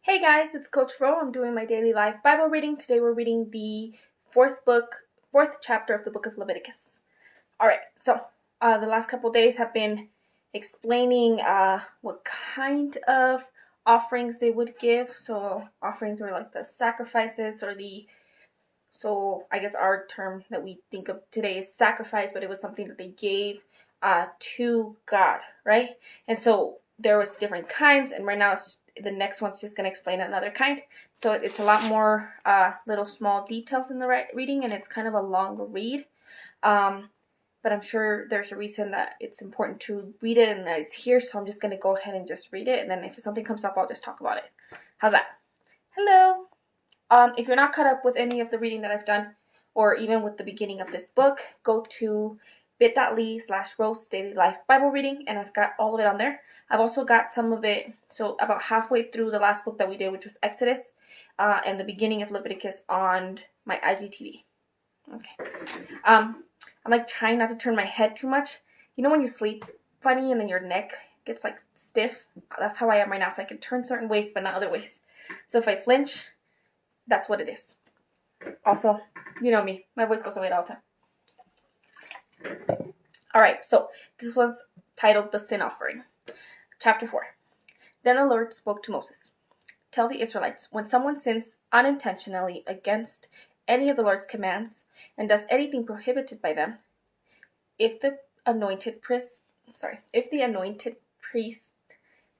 Hey guys, it's Coach Ro. I'm doing my daily life Bible reading. Today we're reading the fourth chapter of the book of Leviticus. Alright, so the last couple days have been explaining what kind of offerings they would give. So offerings were like the sacrifices so I guess our term that we think of today is sacrifice, but it was something that they gave to God, right? And so there was different kinds, and right now the next one's just going to explain another kind. So it's a lot more little small details in the reading, and it's kind of a long read. But I'm sure there's a reason that it's important to read it and that it's here, so I'm just going to go ahead and just read it, and then if something comes up, I'll just talk about it. How's that? Hello! If you're not caught up with any of the reading that I've done, or even with the beginning of this book, go to bit.ly/Rose Daily Life Bible Reading, and I've got all of it on there. I've also got some of it, so about halfway through the last book that we did, which was Exodus, and the beginning of Leviticus on my IGTV. Okay. I'm like trying not to turn my head too much. You know when you sleep funny and then your neck gets like stiff? That's how I am right now, so I can turn certain ways but not other ways. So if I flinch, that's what it is. Also, you know me. My voice goes away all the time. Alright, so this was titled The Sin Offering. Chapter 4. Then the Lord spoke to Moses. Tell the Israelites, when someone sins unintentionally against any of the Lord's commands and does anything prohibited by them, if the anointed priest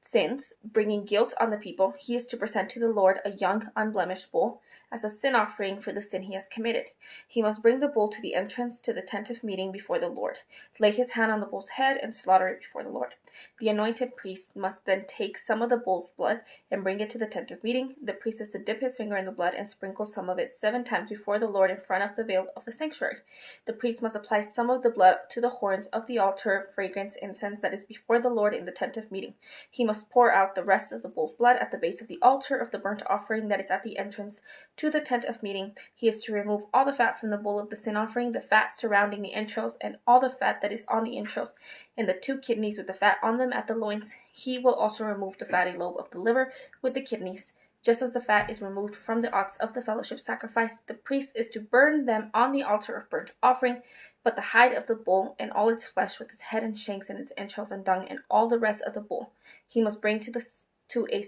sins, bringing guilt on the people, he is to present to the Lord a young, unblemished bull as a sin offering for the sin he has committed. He must bring the bull to the entrance to the tent of meeting before the Lord, lay his hand on the bull's head, and slaughter it before the Lord. The anointed priest must then take some of the bull's blood and bring it to the tent of meeting. The priest is to dip his finger in the blood and sprinkle some of it 7 times before the Lord in front of the veil of the sanctuary. The priest must apply some of the blood to the horns of the altar of fragrance incense that is before the Lord in the tent of meeting. He must pour out the rest of the bull's blood at the base of the altar of the burnt offering that is at the entrance to the tent of meeting. He is to remove all the fat from the bull of the sin offering, the fat surrounding the entrails, and all the fat that is on the entrails, and the 2 kidneys with the fat on them at the loins. He will also remove the fatty lobe of the liver with the kidneys. Just as the fat is removed from the ox of the fellowship sacrifice, the priest is to burn them on the altar of burnt offering. But the hide of the bull and all its flesh with its head and shanks and its entrails and dung and all the rest of the bull he must bring to a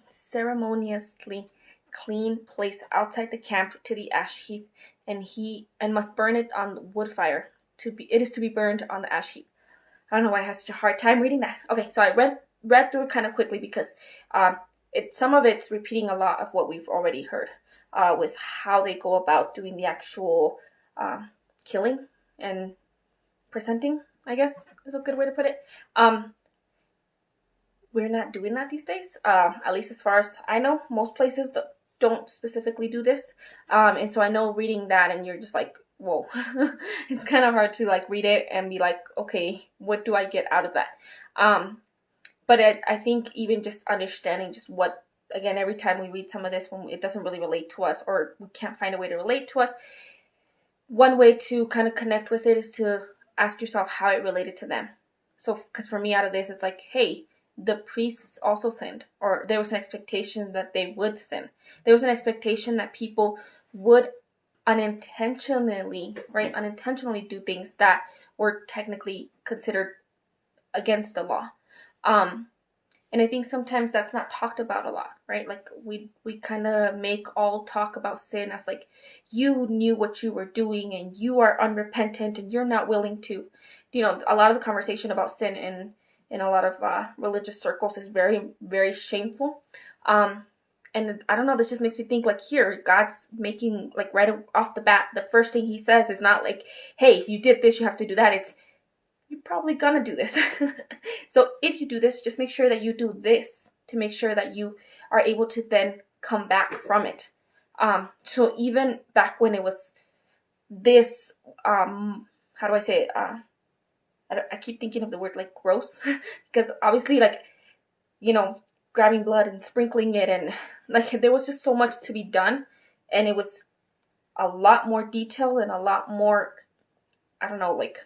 ceremoniously clean place outside the camp to the ash heap, and must burn it on the wood fire. It is to be burned on the ash heap. I don't know why I had such a hard time reading that. Okay, so I read through it kind of quickly because some of it's repeating a lot of what we've already heard with how they go about doing the actual killing and presenting, I guess is a good way to put it. We're not doing that these days, at least as far as I know. Most places don't specifically do this, and so I know reading that and you're just like, whoa. It's kind of hard to like read it and be like, okay, what do I get out of that? But I think even just understanding just what, again, every time we read some of this, when it doesn't really relate to us or we can't find a way to relate to us, one way to kind of connect with it is to ask yourself how it related to them. So, because for me, out of this, it's like, hey, the priests also sinned, or there was an expectation that they would sin. There was an expectation that people would unintentionally do things that were technically considered against the law. And I think sometimes that's not talked about a lot, right? Like we kind of make all talk about sin as like, you knew what you were doing and you are unrepentant and you're not willing to, a lot of the conversation about sin in a lot of religious circles is very, very shameful. And I don't know, this just makes me think like here, God's making like right off the bat, the first thing he says is not like, hey, if you did this, you have to do that. It's, you're probably gonna do this. So if you do this, just make sure that you do this to make sure that you are able to then come back from it. So even back when it was this, how do I say it? I keep thinking of the word like gross, because obviously like, grabbing blood and sprinkling it, and like there was just so much to be done, and it was a lot more detailed and a lot more, I don't know, like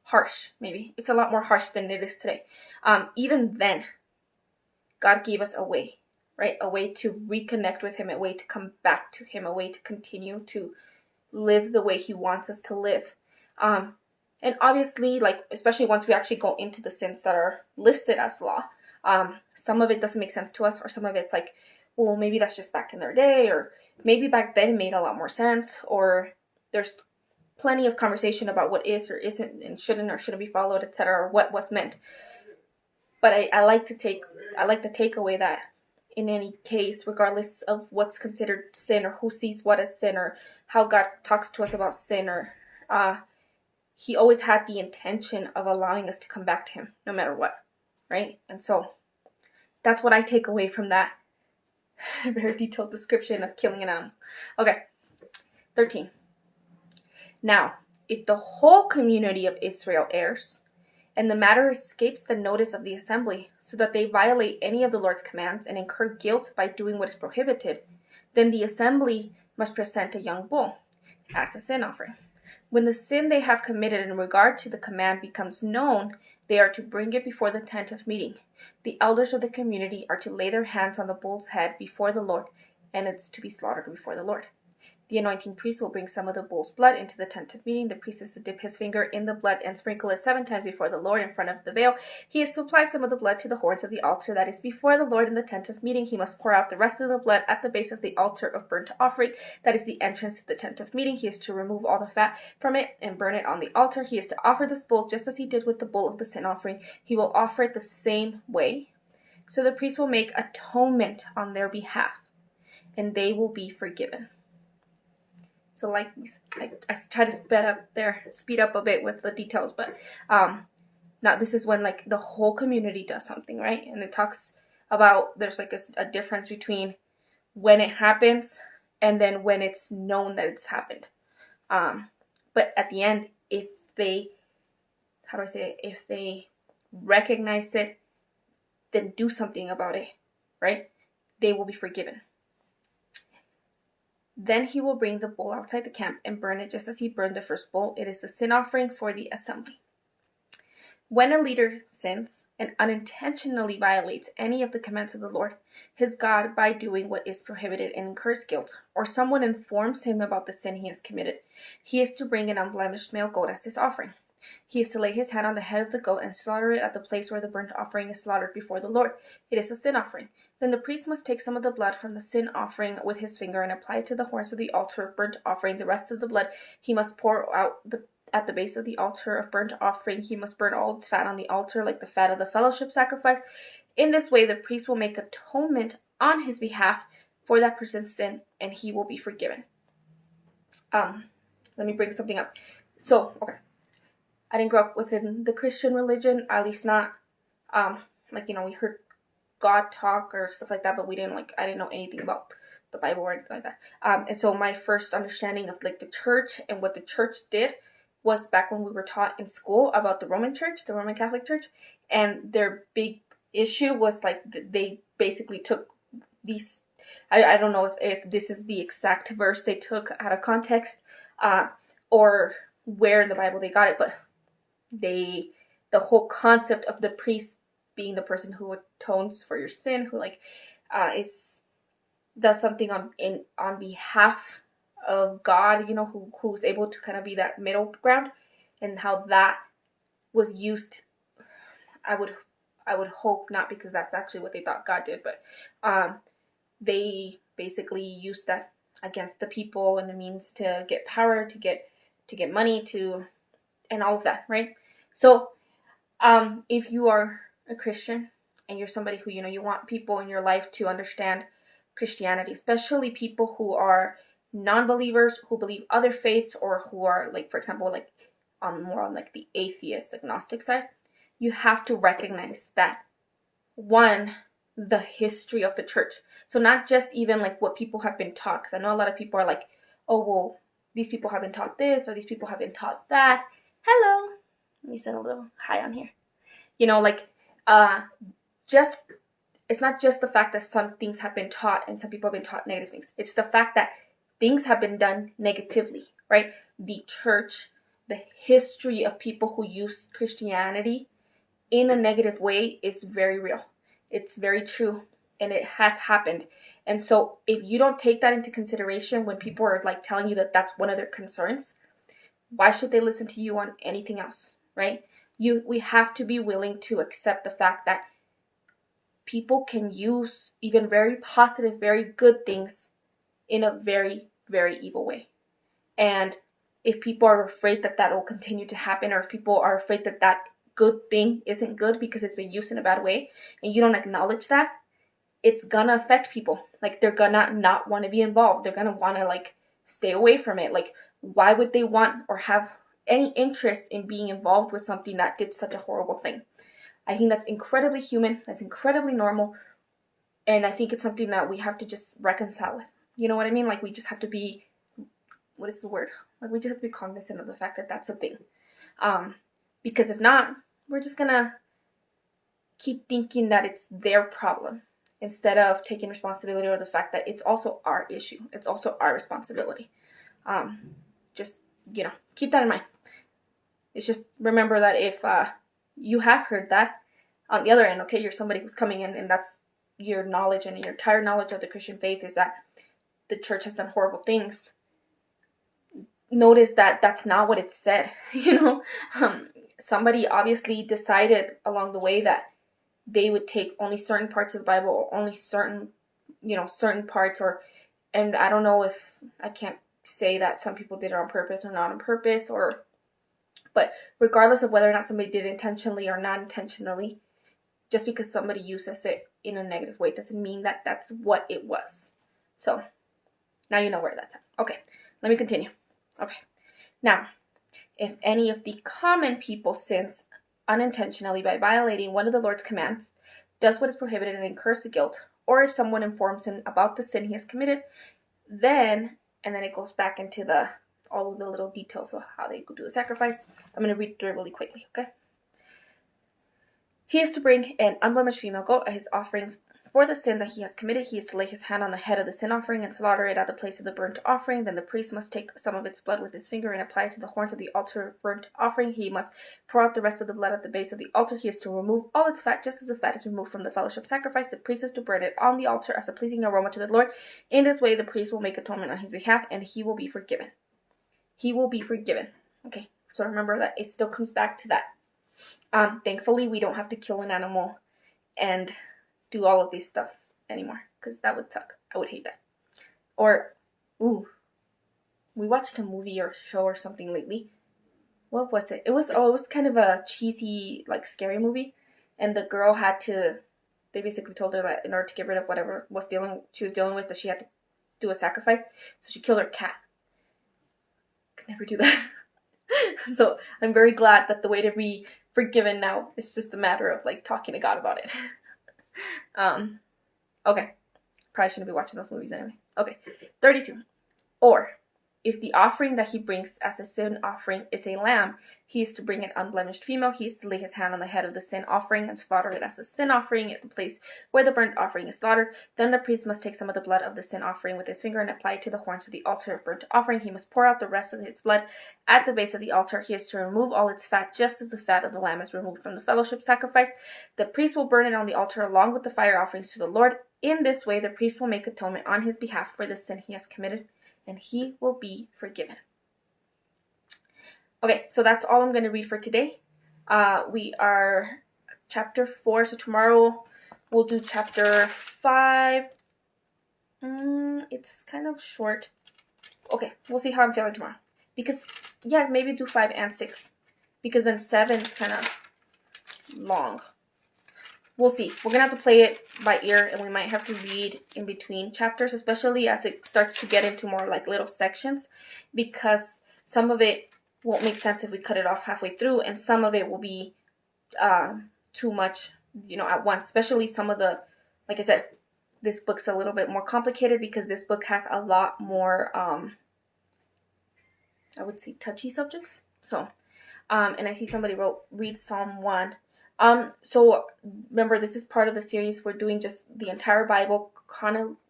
harsh. Maybe it's a lot more harsh than it is today. Even then, God gave us a way right? A way to reconnect with him, a way to come back to him, a way to continue to live the way he wants us to live. And obviously, like, especially once we actually go into the sins that are listed as law, some of it doesn't make sense to us, or some of it's like, well, maybe that's just back in their day, or maybe back then it made a lot more sense, or there's plenty of conversation about what is or isn't and shouldn't or shouldn't be followed, etc., or what was meant. But I like to take away that in any case, regardless of what's considered sin or who sees what as sin or how God talks to us about sin, or he always had the intention of allowing us to come back to him no matter what, right? And so that's what I take away from that very detailed description of killing an animal. Okay, 13. Now, if the whole community of Israel errs, and the matter escapes the notice of the assembly, so that they violate any of the Lord's commands and incur guilt by doing what is prohibited, then the assembly must present a young bull as a sin offering. When the sin they have committed in regard to the command becomes known, they are to bring it before the tent of meeting. The elders of the community are to lay their hands on the bull's head before the Lord, and it's to be slaughtered before the Lord. The anointing priest will bring some of the bull's blood into the tent of meeting. The priest is to dip his finger in the blood and sprinkle it 7 times before the Lord in front of the veil. He is to apply some of the blood to the horns of the altar that is before the Lord in the tent of meeting. He must pour out the rest of the blood at the base of the altar of burnt offering. That is the entrance to the tent of meeting. He is to remove all the fat from it and burn it on the altar. He is to offer this bull just as he did with the bull of the sin offering. He will offer it the same way. So the priest will make atonement on their behalf, and they will be forgiven. So like I try to speed up a bit with the details, but now this is when like the whole community does something, right? And it talks about there's like a difference between when it happens and then when it's known that it's happened. But at the end, if they recognize it, then do something about it, right? They will be forgiven. Then he will bring the bull outside the camp and burn it just as he burned the first bull. It is the sin offering for the assembly. When a leader sins and unintentionally violates any of the commands of the Lord, his God, by doing what is prohibited and incurs guilt, or someone informs him about the sin he has committed, he is to bring an unblemished male goat as his offering. He is to lay his hand on the head of the goat and slaughter it at the place where the burnt offering is slaughtered before the Lord. It is a sin offering. Then the priest must take some of the blood from the sin offering with his finger and apply it to the horns of the altar of burnt offering. The rest of the blood he must pour out at the base of the altar of burnt offering. He must burn all its fat on the altar, like the fat of the fellowship sacrifice. In this way, the priest will make atonement on his behalf for that person's sin, and he will be forgiven. Let me bring something up. So, okay. I didn't grow up within the Christian religion, at least not, we heard God talk or stuff like that, but I didn't know anything about the Bible or anything like that. And so my first understanding of like the church and what the church did was back when we were taught in school about the Roman Church, the Roman Catholic Church, and their big issue was like they basically took these, I don't know if this is the exact verse they took out of context, or where in the Bible they got it, but the whole concept of the priest being the person who atones for your sin, who does something on behalf of God, who's able to kind of be that middle ground, and how that was used. I would hope not, because that's actually what they thought God did, but they basically used that against the people and the means to get power, to get money, and all of that, right? So, if you are a Christian and you're somebody who, you want people in your life to understand Christianity, especially people who are non-believers, who believe other faiths, or who are, like, for example, like, more on, like, the atheist, agnostic side, you have to recognize that, one, the history of the church. So not just even, like, what people have been taught, because I know a lot of people are like, oh, well, these people have been taught this, or these people have been taught that. Hello. Let me send a little hi on here. It's not just the fact that some things have been taught and some people have been taught negative things. It's the fact that things have been done negatively, right? The church, the history of people who use Christianity in a negative way is very real. It's very true. and it has happened. And so if you don't take that into consideration when people are like telling you that that's one of their concerns, why should they listen to you on anything else, right? We have to be willing to accept the fact that people can use even very positive, very good things in a very, very evil way. And if people are afraid that that will continue to happen, or if people are afraid that that good thing isn't good because it's been used in a bad way, and you don't acknowledge that, it's gonna affect people. Like, they're gonna not want to be involved. They're gonna want to like stay away from it. Like, why would they want or have any interest in being involved with something that did such a horrible thing? I think that's incredibly human. That's incredibly normal. And I think it's something that we have to just reconcile with. You know what I mean? Like, we just have to be, what is the word? Like, we just have to be cognizant of the fact that that's a thing. Because if not, we're just gonna keep thinking that it's their problem instead of taking responsibility or the fact that it's also our issue. It's also our responsibility. Just, keep that in mind. It's just, remember that if you have heard that, on the other end, okay, you're somebody who's coming in and that's your knowledge and your entire knowledge of the Christian faith is that the church has done horrible things. Notice that that's not what it said. Somebody obviously decided along the way that they would take only certain parts of the Bible, or only certain parts, and I don't know, if I can't say that some people did it on purpose or not on purpose, but regardless of whether or not somebody did it intentionally or not intentionally, just because somebody uses it in a negative way doesn't mean that that's what it was. So now you know where that's at. Okay, let me continue. Okay, now, if any of the common people sins unintentionally by violating one of the Lord's commands, does what is prohibited and incurs the guilt, or if someone informs him about the sin he has committed, then it goes back into all of the little details of how they go do the sacrifice. I'm going to read through it really quickly, okay? He is to bring an unblemished female goat as his offering for the sin that he has committed. He is to lay his hand on the head of the sin offering and slaughter it at the place of the burnt offering. Then the priest must take some of its blood with his finger and apply it to the horns of the altar of burnt offering. He must pour out the rest of the blood at the base of the altar. He is to remove all its fat, just as the fat is removed from the fellowship sacrifice. The priest is to burn it on the altar as a pleasing aroma to the Lord. In this way, the priest will make atonement on his behalf, and he will be forgiven. He will be forgiven. Okay, so remember that it still comes back to that. Thankfully, we don't have to kill an animal and do all of this stuff anymore, because that would suck. I would hate that. Or, we watched a movie or show or something lately. What was it? It was kind of a cheesy, like, scary movie, and the girl they basically told her that in order to get rid of whatever she was dealing with, that she had to do a sacrifice, so she killed her cat. Could never do that. So I'm very glad that the way to be forgiven now is just a matter of like talking to God about it. Okay. Probably shouldn't be watching those movies anyway. Okay. 32. Or, if the offering that he brings as a sin offering is a lamb, he is to bring an unblemished female. He is to lay his hand on the head of the sin offering and slaughter it as a sin offering at the place where the burnt offering is slaughtered. Then the priest must take some of the blood of the sin offering with his finger and apply it to the horns of the altar of burnt offering. He must pour out the rest of its blood at the base of the altar. He is to remove all its fat, just as the fat of the lamb is removed from the fellowship sacrifice. The priest will burn it on the altar along with the fire offerings to the Lord. In this way, the priest will make atonement on his behalf for the sin he has committed, and he will be forgiven. Okay, so that's all I'm going to read for today. We are chapter 4, so tomorrow we'll do chapter 5. It's kind of short. Okay, we'll see how I'm feeling tomorrow. Because, maybe do 5 and 6. Because then 7 is kind of long. We'll see. We're going to have to play it by ear, and we might have to read in between chapters, especially as it starts to get into more like little sections, because some of it won't make sense if we cut it off halfway through, and some of it will be too much, at once, especially some of the, like I said, this book's a little bit more complicated because this book has a lot more, I would say, touchy subjects. So, and I see somebody read Psalm 1. So remember, this is part of the series. We're doing just the entire Bible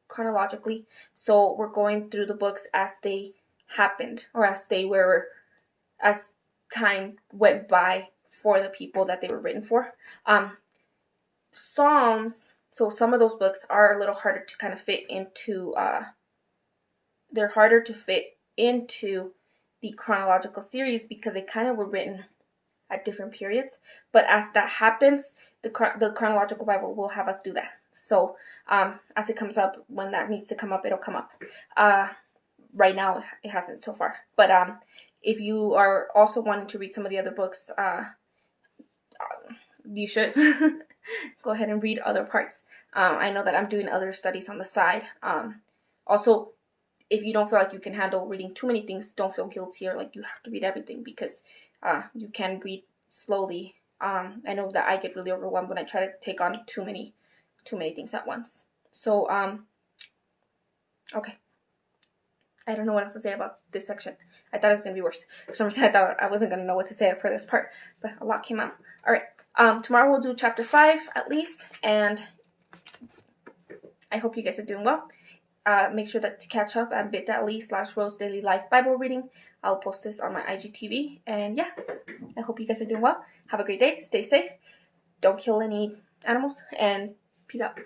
chronologically. So we're going through the books as they happened, or as time went by for the people that they were written for. Psalms So some of those books are a little harder to kind of fit into, they're harder to fit into the chronological series because they kind of were written at different periods. But as that happens, the chronological Bible will have us do that. So as it comes up, when that needs to come up, it'll come up. Right now, it hasn't so far. But if you are also wanting to read some of the other books, you should go ahead and read other parts. I know that I'm doing other studies on the side. Also, if you don't feel like you can handle reading too many things, don't feel guilty or like you have to read everything, because you can read slowly. I know that I get really overwhelmed when I try to take on too many things at once. So, okay. I don't know what else to say about this section. I thought it was going to be worse. For some reason, I thought I wasn't going to know what to say for this part, but a lot came out. All right. Tomorrow we'll do chapter 5 at least, and I hope you guys are doing well. Make sure that to catch up at bit.ly/Rose Daily Life Bible Reading. I'll post this on my IGTV. And yeah, I hope you guys are doing well. Have a great day. Stay safe. Don't kill any animals. And peace out.